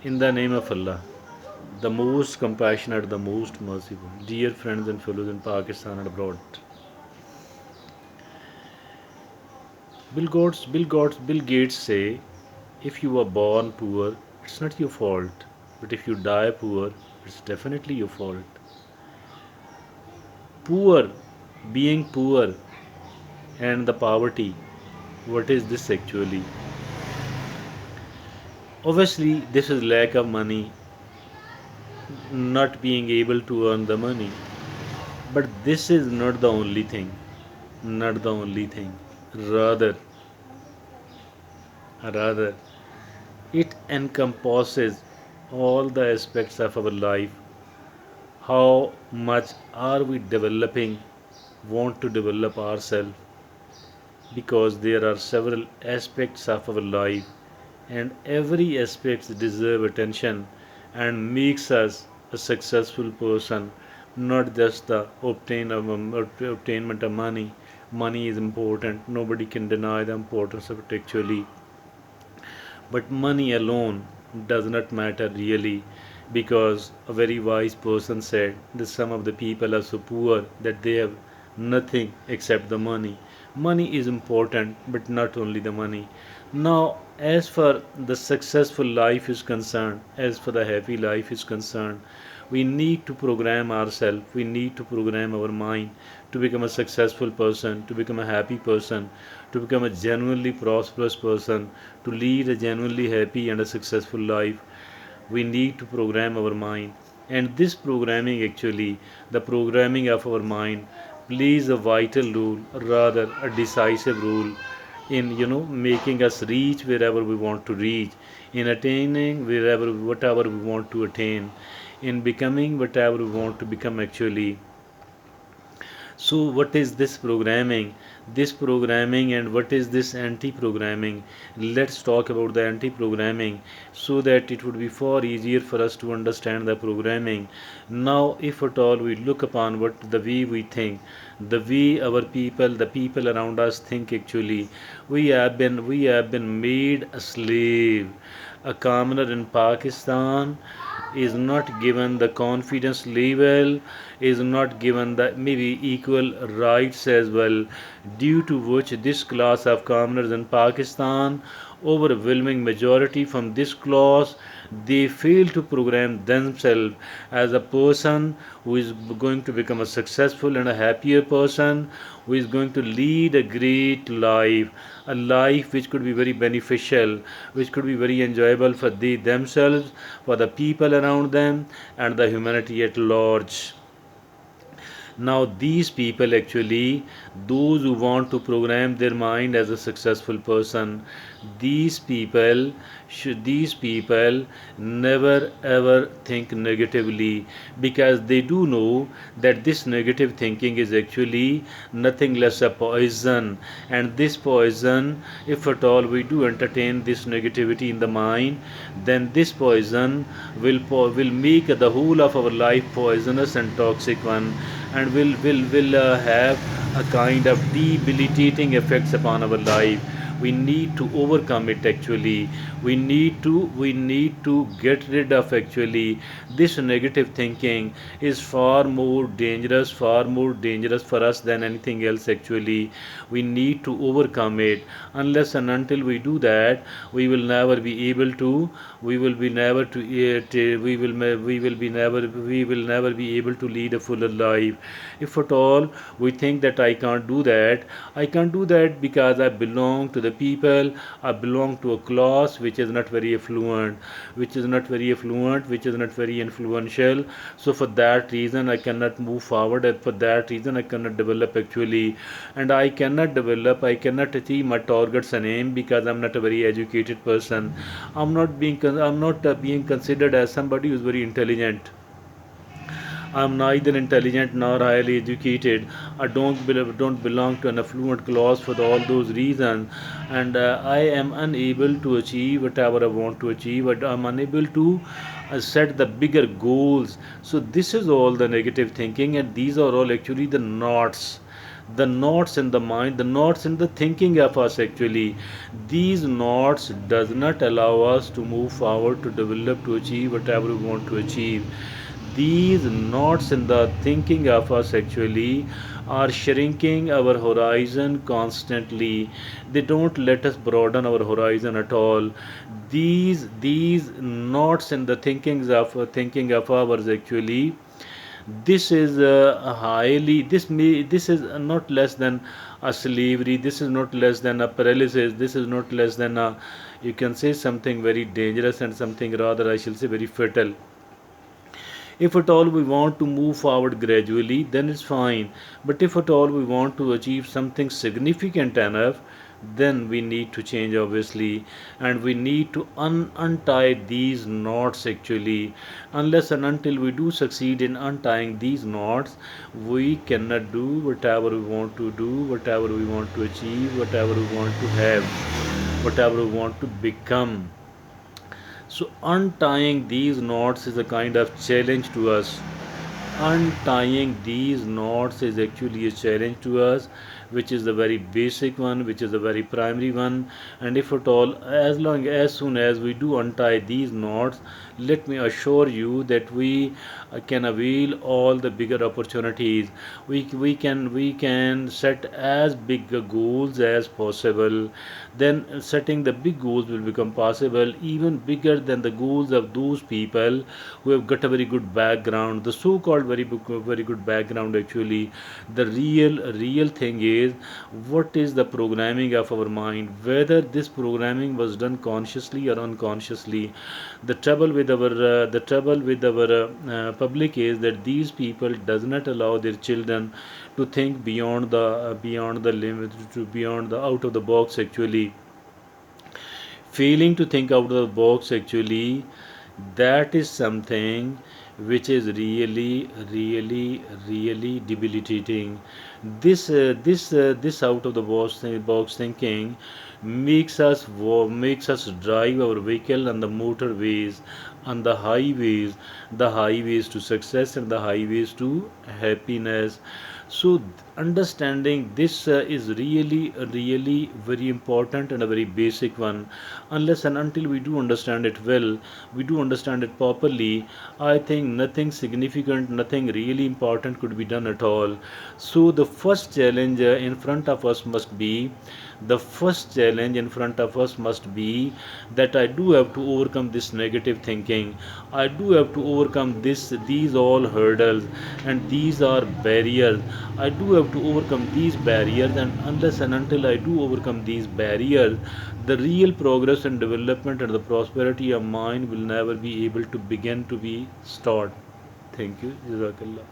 In the name of Allah, the most compassionate, the most merciful, dear friends and fellows in Pakistan and abroad. Bill Gates say, if you are born poor, it's not your fault. But if you die poor, it's definitely your fault. Poor, being poor, and the poverty. What is this actually? Obviously, this is lack of money, not being able to earn the money. But this is not the only thing. Not the only thing. Rather, rather, it encompasses all the aspects of our life. How much are we developing, want to develop ourselves? Because there are several aspects of our life, and every aspect deserves attention and makes us a successful person, not just the obtainment of money. Money is important, nobody can deny the importance of it actually, but money alone does not matter really, because a very wise person said that some of the people are so poor that they have nothing except the money. Money is important, but not only the money. Now, as far the successful life is concerned, as for the happy life is concerned, we need to program ourselves, we need to program our mind to become a successful person, to become a happy person, to become a genuinely prosperous person, to lead a genuinely happy and a successful life. We need to program our mind. And this programming actually, the programming of our mind, plays a vital role, rather a decisive role in making us reach wherever we want to reach, in attaining wherever whatever we want to attain, in becoming whatever we want to become actually. So what is this programming? This programming, and what is this anti-programming? Let's talk about the anti-programming so that it would be far easier for us to understand the programming. Now, if at all we look upon what the way we think, the way our people, the people around us think actually, we have been made a slave. A commoner in Pakistan is not given the confidence level, is not given the maybe equal rights as well, due to which this class of commoners in Pakistan, overwhelming majority from this class, they fail to program themselves as a person who is going to become a successful and a happier person, who is going to lead a great life, a life which could be very beneficial, which could be very enjoyable for themselves, for the people around them, and the humanity at large. Now, these people actually, those who want to program their mind as a successful person, these people never ever think negatively, because they do know that this negative thinking is actually nothing less a poison. And this poison, if at all we do entertain this negativity in the mind, then this poison will make the whole of our life poisonous and toxic one, and will have a kind of debilitating effects upon our life. We need to overcome it actually. We need to get rid of actually this negative thinking. Is far more dangerous for us than anything else actually. We need to overcome it. Unless and until we do that, we will never be able to we will be never to we will never be able to lead a fuller life. If at all we think that I can't do that because I belong to the people, I belong to a class which is not very affluent, which is not very influential. So for that reason I cannot move forward, and for that reason I cannot develop actually. And I cannot achieve my targets and aim because I'm not a very educated person. I'm not being considered as somebody who's very intelligent. I'm neither intelligent nor highly educated. I don't belong to an affluent class for all those reasons, and I am unable to achieve whatever I want to achieve. But I'm unable to set the bigger goals. So this is all the negative thinking, and these are all actually the knots. the knots in the mind, the knots in the thinking of us actually. These knots does not allow us to move forward, to develop, to achieve whatever we want to achieve. These knots in the thinking of us actually are shrinking our horizon constantly. They don't let us broaden our horizon at all. These knots in the thinking of ours actually, this is highly, this is not less than a slavery, this is not less than a paralysis, this is not less than a, you can say, something very dangerous, and something rather, I shall say, very fatal. If at all we want to move forward gradually, then it's fine. But if at all we want to achieve something significant enough, then we need to change, obviously, and we need to untie these knots actually. Unless and until we do succeed in untying these knots, we cannot do whatever we want to do, whatever we want to achieve, whatever we want to have, whatever we want to become. So, untying these knots is a kind of challenge to us. Untying these knots is actually a challenge to us, which is the very basic one, which is the very primary one. And if at all, as soon as we do untie these knots, let me assure you that we can avail all the bigger opportunities. We can set as big goals as possible. Then setting the big goals will become possible, even bigger than the goals of those people who have got a very good background, the so-called very good background actually. The real thing is, what is the programming of our mind, whether this programming was done consciously or unconsciously. The trouble with our public is that these people does not allow their children to think beyond the limit, to beyond the out of the box actually. Failing to think out of the box actually, that is something which is really debilitating. This out of the box thinking makes us drive our vehicle on the motorways, on the highways to success and the highways to happiness. So understanding this is really very important and a very basic one. Unless and until we do understand it well, we do understand it properly, I think nothing significant, nothing really important could be done at all. So the first challenge in front of us must be that I do have to overcome this negative thinking. I do have to overcome these all hurdles, and these are barriers. I do have to overcome these barriers, and unless and until I do overcome these barriers, the real progress and development and the prosperity of mine will never be able to begin to be start. Thank you. Jazakallah.